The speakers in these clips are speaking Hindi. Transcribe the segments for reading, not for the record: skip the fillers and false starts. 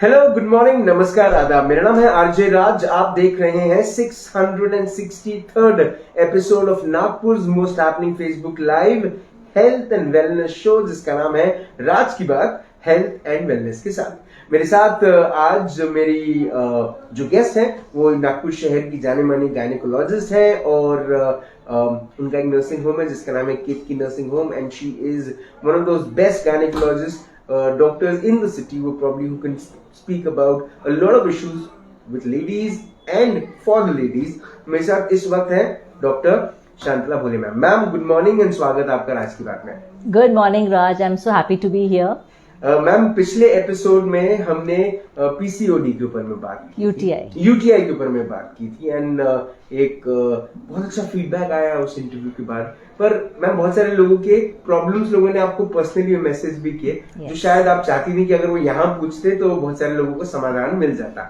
हेलो, गुड मॉर्निंग, नमस्कार, आदाब। मेरा नाम है आरजे राज। आप देख रहे हैं 663rd episode of Nagpur most happening Facebook live health and wellness show, जिसका नाम है राज की बात हेल्थ एंड वेलनेस के साथ। मेरे साथ आज मेरी जो गेस्ट है वो नागपुर शहर की जाने मानी गायनेकोलॉजिस्ट है और उनका एक नर्सिंग होम है जिसका नाम है Ketaki nursing home, and she is one of those best gynaecologist doctors in the city who can speak about a lot of issues with ladies and for the ladies. मेरे साथ इस वक्त है doctor Shantala Bhole ma'am. Good morning and स्वागत आपका राज की बात में। Good morning Raj, I am so happy to be here. Ma'am, पिछले एपिसोड में हमने पीसीओडी के ऊपर में बात की, यूटीआई के ऊपर में बात की थी, एंड एक बहुत अच्छा फीडबैक आया उस इंटरव्यू के बाद। पर मैम, बहुत सारे लोगों के प्रॉब्लम्स लोगों ने आपको पर्सनली मैसेज भी किए, जो शायद आप चाहती थी कि अगर वो यहाँ पूछते तो बहुत सारे लोगों को समाधान मिल जाता।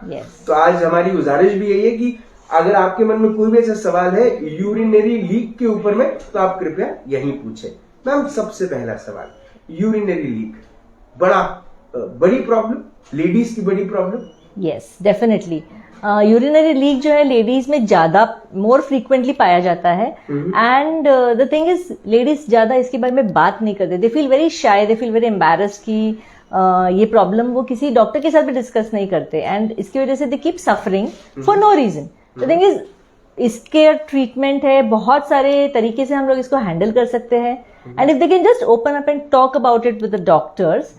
तो आज हमारी गुजारिश भी यही है कि अगर आपके मन में कोई भी ऐसा सवाल है यूरिनरी लीक के ऊपर में तो आप कृपया यहीं पूछे। मैम, सबसे पहला सवाल, यूरिनरी लीक बड़ी प्रॉब्लम, लेडीज की बड़ी problem. Yes, definitely urinary leak जो है लेडीज में ज्यादा मोर फ्रीक्वेंटली पाया जाता है, and the thing is ladies ज्यादा इसके बारे में बात नहीं करते। They feel very shy, they feel very embarrassed कि ये प्रॉब्लम वो किसी डॉक्टर के साथ भी डिस्कस नहीं करते, एंड इसकी वजह से they keep suffering for no reason. The thing is इसके ट्रीटमेंट है, बहुत सारे तरीके से हम लोग इसको हैंडल कर सकते हैं, and if they can just open up and talk about it with the doctors,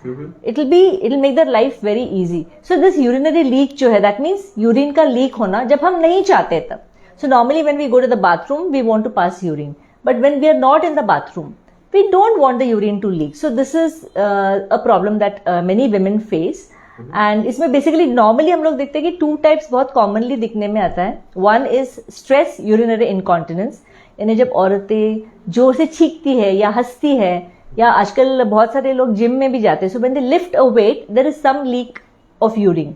it'll make their life very easy. So this urinary leak जो है, that means urine का leak होना जब हम नहीं चाहते तब। So normally when we go to the bathroom, we want to pass urine, but when we are not in the bathroom, we don't want the urine to leak. So this is a problem that many women face. And इसमें बेसिकली नॉर्मली हम लोग देखते हैं कि 2 टाइप्स बहुत कॉमनली दिखने में आता है। One is stress urinary incontinence, यानी जब औरतें जोर से छींकती है या हंसती है, या आजकल बहुत सारे लोग जिम में भी जाते हैं, so when they lift a weight there is some leak of urine.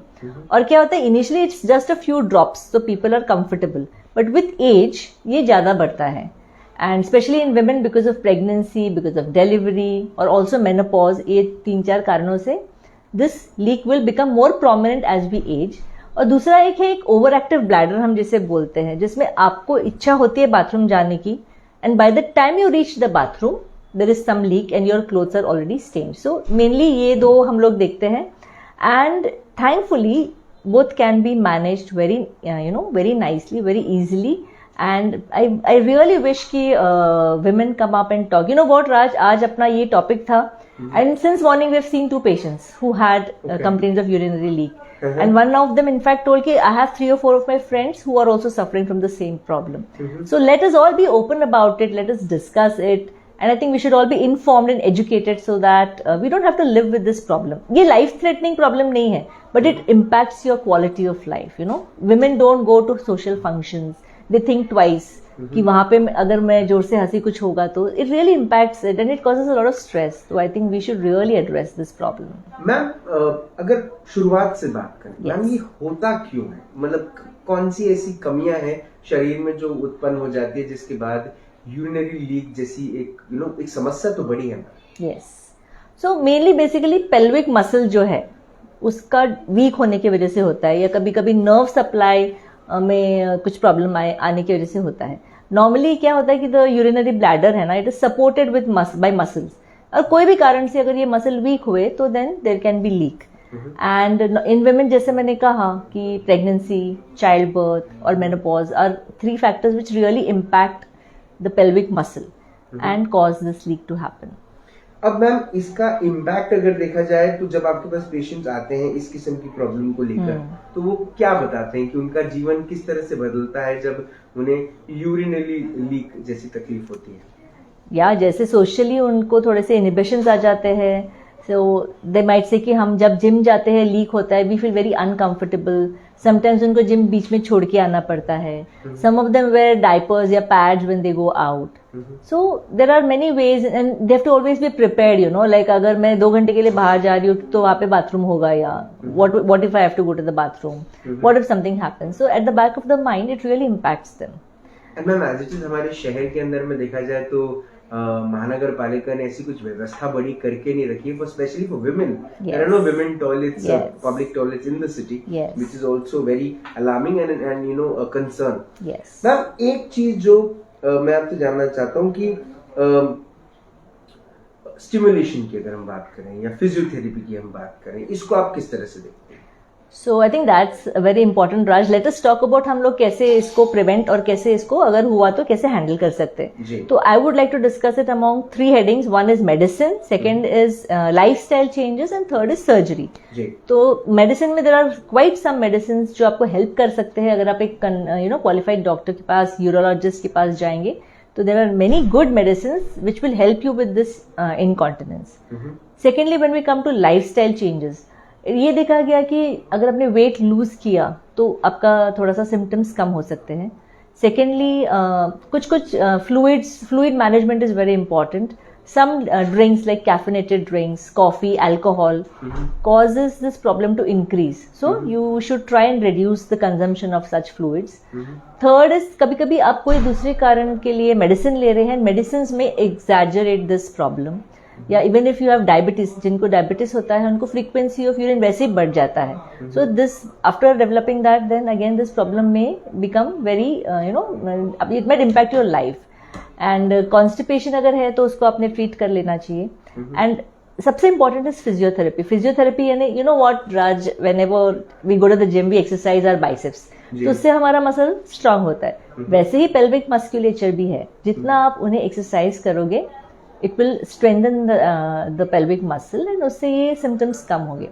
और क्या होता है, initially it's just a few drops, so people are comfortable, but with age ये ज्यादा बढ़ता है, and specially in women because of pregnancy, because of delivery और ऑल्सो मेनोपॉज। ये 3-4 कारणों से this leak will become more prominent as we age. और दूसरा एक ओवर एक्टिव ब्लैडर हम जिसे बोलते हैं, जिसमें आपको इच्छा होती है बाथरूम जाने की, and by the time you reach the bathroom there is some leak and your clothes are already stained. So mainly ये 2 हम लोग देखते हैं, and thankfully both can be managed very nicely, very easily, and I really wish कि women come up and talk. You know what, Raj, आज अपना ये टॉपिक था, and since morning we have seen 2 patients who had complaints of urinary leak. And one of them in fact told कि I have 3 or 4 of my friends who are also suffering from the same problem. So let us all be open about it, let us discuss it, and I think we should all be informed and educated so that we don't have to live with this problem. ये life threatening problem नहीं है, but it impacts your quality of life, you know. Women don't go to social functions, they think twice कि वहां पे अगर मैं जोर से हंसी कुछ होगा तो it really impacts it and it causes a lot of stress. So I think we should really address this problem. Ma'am, अगर शुरुआत से बात करें, मैम ये होता क्यों है? मतलब कौन सी ऐसी कमियां हैं शरीर में जो उत्पन्न हो जाती है जिसके बाद यूरिनरी लीक जैसी एक समस्या तो बड़ी है? Yes. So mainly basically pelvic muscle जो है उसका वीक होने की वजह से होता है, या कभी कभी नर्व सप्लाई में कुछ प्रॉब्लम आने की वजह से होता है। नॉर्मली क्या होता है कि द यूरिनरी ब्लैडर है ना, it is supported with by muscles, और कोई भी कारण से अगर ये मसल वीक हुए तो then there can be leak. And in women, जैसे मैंने कहा कि प्रेगनेंसी, चाइल्ड बर्थ और menopause are 3 factors which really impact the pelvic muscle and cause this leak to happen. अब मैम, इसका इम्पैक्ट अगर देखा जाए तो जब आपके पास पेशेंट्स आते हैं इस किस्म की प्रॉब्लम को लेकर, तो वो क्या बताते हैं कि उनका जीवन किस तरह से बदलता है जब उन्हें यूरिनरी लीक जैसी तकलीफ होती है? या जैसे सोशली उनको थोड़े से इनहिबिशंस आ जाते हैं, सो दे माइट से कि हम जब जिम जाते हैं लीक होता है, we feel very uncomfortable, sometimes उनको जिम बीच में छोड़ के आना पड़ता है, some of them wear diapers या pads when they go out. So there are many ways and they have to always be prepared, you know, like अगर मैं 2 घंटे के लिए बाहर जा रही हूँ तो वहाँ पे बाथरूम होगा, या what if I have to go to the bathroom, what if something happens. So at the back of the mind it really impacts them. And ma'am, as it is हमारे शहर के अंदर में देखा जाए तो महानगर पालिका ने ऐसी कुछ व्यवस्था बड़ी करके नहीं रखी है, specially for women. Yes. There are no women toilets, Yes. public toilets in the city, Yes. which is also very alarming and you know a concern. Yes. Ma'am एक चीज जो मैं आपसे जानना चाहता हूँ कि स्टिमुलेशन की अगर हम बात करें या फिजियोथेरेपी की हम बात करें, इसको आप किस तरह से देखते हैं? So I think that's very important. Raj, let us talk about हम लोग कैसे इसको प्रिवेंट और कैसे इसको अगर हुआ तो कैसे हैंडल कर सकते हैं. जी. तो I would like to discuss it among 3 headings. One is medicine, second is lifestyle changes and third is surgery. जी. तो मेडिसिन में there are quite some medicine जो आपको हेल्प कर सकते हैं अगर आप एक क्वालिफाइड डॉक्टर के पास, यूरोलॉजिस्ट के पास जाएंगे. तो there are many good medicine which will help you with this incontinence. Secondly when we come to lifestyle changes, ये देखा गया कि अगर आपने वेट लूज किया तो आपका थोड़ा सा सिम्टम्स कम हो सकते हैं. सेकेंडली कुछ fluid management is very important. Some drinks like caffeinated drinks, coffee, alcohol causes this problem to increase. So you should try and reduce the consumption of such fluids. Third is कभी कभी आप कोई दूसरे कारण के लिए मेडिसिन ले रहे हैं, मेडिसिन में exaggerate this problem. या even if you have diabetes, जिनको डायबिटीज होता है उनको फ्रीक्वेंसी ऑफ यूरिन वैसे ही बढ़ जाता है. So this after developing that then again this problem में become very it might impact your life. And constipation अगर है तो उसको आपने ट्रीट कर लेना चाहिए. एंड सबसे इंपॉर्टेंट इज फिजियोथेरेपी. फिजियोथेरेपी यानी you know what Raj, whenever we go to the gym we exercise our biceps, तो उससे हमारा मसल स्ट्रांग होता है. वैसे ही पेल्विक मस्कुलेचर भी है. जितना आप उन्हें एक्सरसाइज करोगे it will strengthen the pelvic muscle and उससे ये symptoms कम होंगे.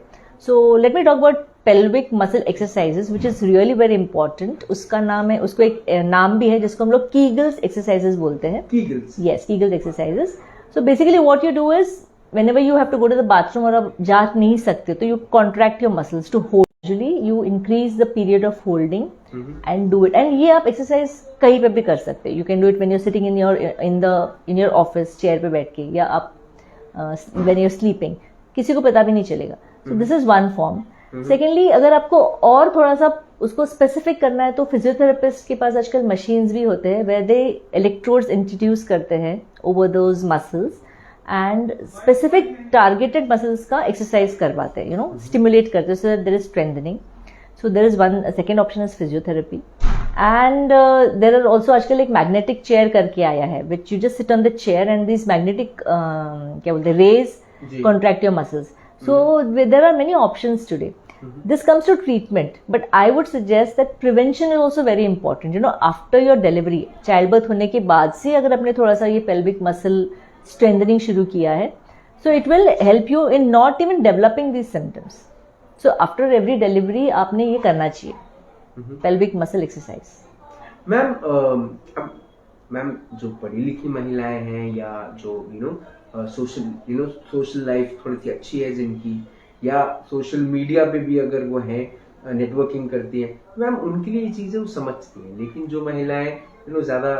So let me talk about pelvic muscle exercises which is really very important. उसका नाम है, उसको एक नाम भी है जिसको हम लोग Kegels exercises बोलते हैं. Kegels? Yes, Kegels exercises. So basically what you do is whenever you have to go to the bathroom और आप जा नहीं सकते तो you contract your muscles to hold. Usually you increase the period of holding and do it. And ये आप exercise कहीं पे भी कर सकते हैं. You can do it when you're sitting in your office chair पे बैठ के, या आप when you're sleeping. किसी को पता भी नहीं चलेगा. So this is one form. Secondly, अगर आपको और थोड़ा सा उसको स्पेसिफिक करना है तो फिजियोथेरेपिस्ट के पास आजकल मशीन्स भी होते हैं where they electrodes introduce करते हैं over those muscles and specific targeted muscles का exercise करवाते हैं, stimulate करते हैं so that there is strengthening. So there is one second option is physiotherapy. And there are also आजकल एक magnetic chair करके आया है which you just sit on the chair and these magnetic क्या बोलते हैं rays contract your muscles. So there are many options today. This comes to treatment, but I would suggest that prevention is also very important. After your delivery, childbirth होने के बाद से अगर आपने थोड़ा सा ये pelvic muscle strengthening शुरू किया है, so it will help you in not even developing these symptoms. So after every delivery आपने ये करना चाहिए, pelvic muscle exercise. मैम जो पढ़ी लिखी महिलाएं हैं या जो सोशल लाइफ थोड़ी सी अच्छी है जिनकी, या सोशल मीडिया पे भी अगर वो हैं, नेटवर्किंग करती हैं, मैम उनके लिए ये चीजें वो समझती हैं. लेकिन जो महिलाएं ज्यादा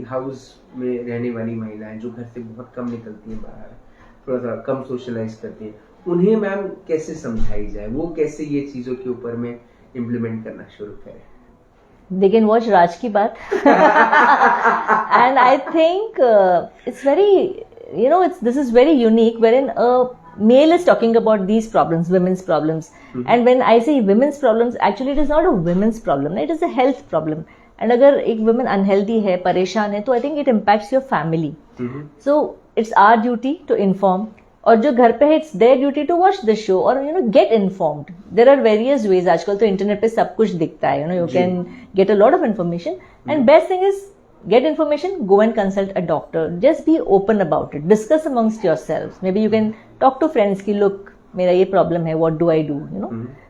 हाउस में रहने वाली महिलाएं जो घर से बहुत कम निकलती हैं बाहर, थोड़ा सा कम सोशलाइज करती हैं, उन्हें मैम कैसे समझाई जाए, वो कैसे ये चीजों के ऊपर में इम्प्लीमेंट करना शुरू करें? They can watch Raj Ki Baat. And I think it's very, this is very unique wherein a male is talking about these problems, women's problems. And when I say women's problems, actually it is not a women's problem, it is a health problem. And अगर एक woman unhealthy है, परेशान है, तो I think it impacts your family. So it's our duty to inform. और जो घर पे है, it's their duty to watch the show और get informed. There are various ways. आजकल तो इंटरनेट पे सब कुछ दिखता है. You can get a lot of information. And best thing is get information. Go and consult a doctor. Just be open about it. Discuss amongst yourselves. Maybe you can talk to friends कि look मेरा ये problem है. What do I do?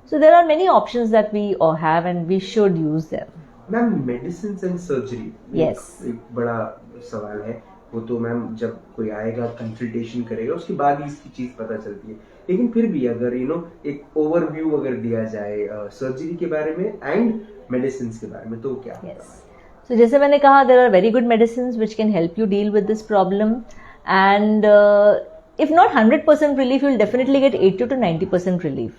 So there are many options that we all have and we should use them. Ma'am medicine and surgery, Yes. एक बड़ा सवाल है. वो तो मैम जब कोई आएगा कंसल्टेशन करेगा उसके बाद ही इसकी चीज पता चलती है. लेकिन फिर भी अगर एक ओवरव्यू अगर दिया जाए सर्जरी के बारे में एंड मेडिसिन के बारे में तो क्या? Yes. So जैसे मैंने कहा, there are very good medicines which can help you deal with this problem, and if not 100% relief, you will definitely get 80 to 90% relief.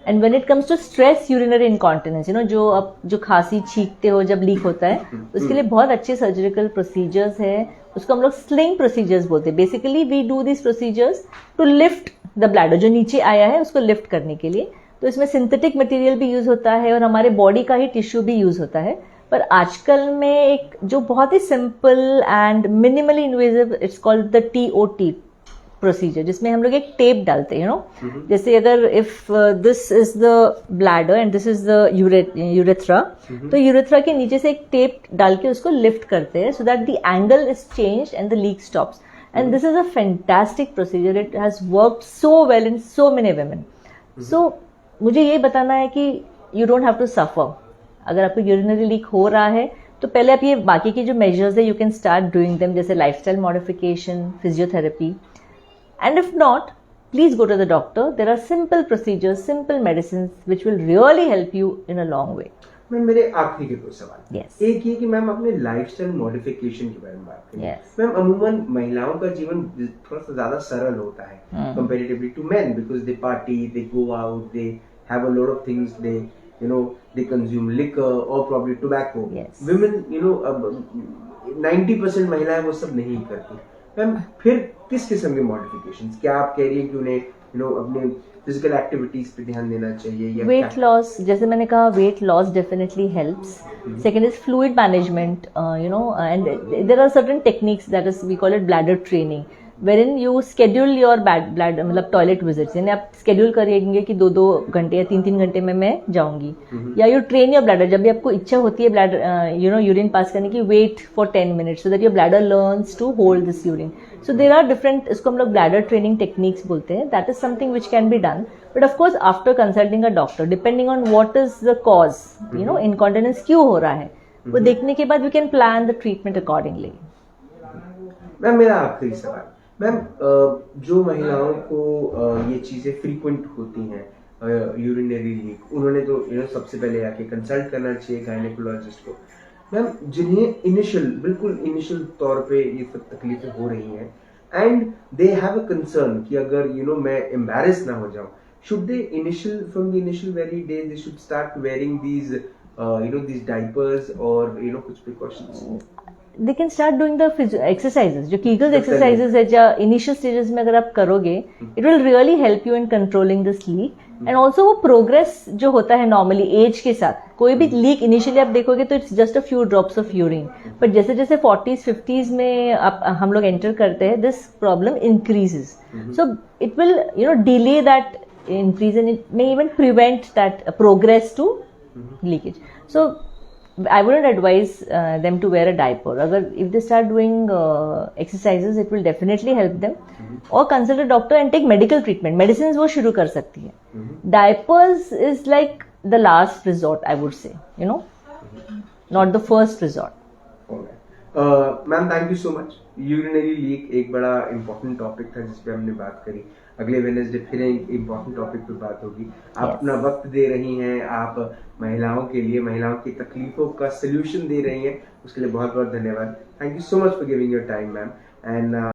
And when it comes to stress urinary incontinence, जो आप जो खांसी छींकते हो जब लीक होता है, उसके लिए बहुत अच्छे सर्जिकल प्रोसीजर्स है. उसको हम लोग स्लिंग प्रोसीजर्स बोलते हैं. Basically we do this procedures to lift the bladder, जो नीचे आया है उसको लिफ्ट करने के लिए. तो इसमें सिंथेटिक मटेरियल भी यूज होता है और हमारे बॉडी का ही टिश्यू भी यूज होता है. पर आजकल में एक जो बहुत ही simple and minimally invasive, it's called the TOT procedure, जिसमें हम लोग एक टेप डालते हैं, जैसे अगर if this is the bladder and this is the urethra, तो यूरेथ्रा के नीचे से एक टेप डाल के उसको लिफ्ट करते हैं so that the angle is changed and the leak stops. And this is a fantastic procedure. It has worked so well in so many women. So मुझे ये बताना है कि you don't have to suffer. अगर आपको यूरिनरी लीक हो रहा है तो पहले आप ये बाकी के जो मेजर्स है you can start doing them, जैसे lifestyle modification, physiotherapy. And if not, please go to the doctor. There are simple procedures, simple medicine which will really help you in a long way. Ma'am मेरे आखिरी के दो सवाल. Yes. एक ये कि मैम अपने लाइफस्टाइल मॉडिफिकेशन के बारे में बात करें. Yes. मैम अमूमन महिलाओं का जीवन थोड़ा सा ज्यादा सरल होता है comparatively to men, because they party, they go out, they have a lot of things, they they consume liquor or probably tobacco. Yes. Women 90% महिलाएं वो सब नहीं करती. मैम फिर किस किस्म के मॉडिफिकेशंस, क्या आप कह रही हैं कि उन्हें अपने फिजिकल एक्टिविटीज पे ध्यान देना चाहिए या वेट लॉस, जैसे मैंने कहा, weight loss definitely helps. Second is fluid management, and there are certain techniques that is we call it bladder training, wherein you schedule your bladder, मतलब टॉयलेट विजिट्स, यानी आप स्केड्यूल करेंगे कि 2-2 घंटे या 3-3 घंटे में मैं जाऊंगी. या यू ट्रेन योर ब्लैडर, जब भी आपको इच्छा होती है ब्लैडर यूरिन पास करने की, wait for 10 minutes so that your bladder learns to hold this urine. So there are different, इसको हम लोग ब्लैडर ट्रेनिंग टेक्निक्स बोलते हैं. That is something which can be done, but of course after consulting a doctor, depending on what is the cause, incontinence क्यों हो रहा है, वो देखने के बाद we can plan the treatment accordingly. Ma'am मेरा आखिरी सवाल. मैम जो महिलाओं को ये चीजें फ्रीक्वेंट होती हैं, यूरिनरी लीक, उन्होंने तो सबसे पहले आके कंसल्ट करना चाहिए गायनेकोलॉजिस्ट को. मैम जिन्हें बिल्कुल इनिशियल तौर पे ये सब तकलीफें हो रही हैं and they have a concern कि अगर मैं एम्बैरेस ना हो जाऊं, should they from the initial very days they should start wearing these these diapers or कुछ precautions? They can start doing the exercises, जो Kegels exercises है, जो initial stages में अगर आप करोगे, it will really help you in controlling this leak. And also वो progress जो होता है normally age के साथ, कोई भी leak initially आप देखोगे तो it's just a few drops of urine, but जैसे जैसे 40s 50s में हम लोग enter करते हैं, this problem increases. So it will delay that increase and it may even prevent that progress to leakage. So I wouldn't advise them to wear a diaper. Agar if they start doing exercises, it will definitely help them. Or consult a doctor and take medical treatment. Medicines वो शुरू कर सकती है. Diapers is like the last resort, I would say. Not the first resort. Ma'am thank you so much. Urinary leak एक बड़ा इंपॉर्टेंट टॉपिक था जिस पे हमने बात करी. अगले वेडनेसडे फिर एक इम्पोर्टेंट टॉपिक पे बात होगी. आप अपना वक्त दे रही हैं, आप महिलाओं के लिए, महिलाओं की तकलीफों का सोल्यूशन दे रही हैं, उसके लिए बहुत बहुत धन्यवाद. Thank you so much for giving your time ma'am. And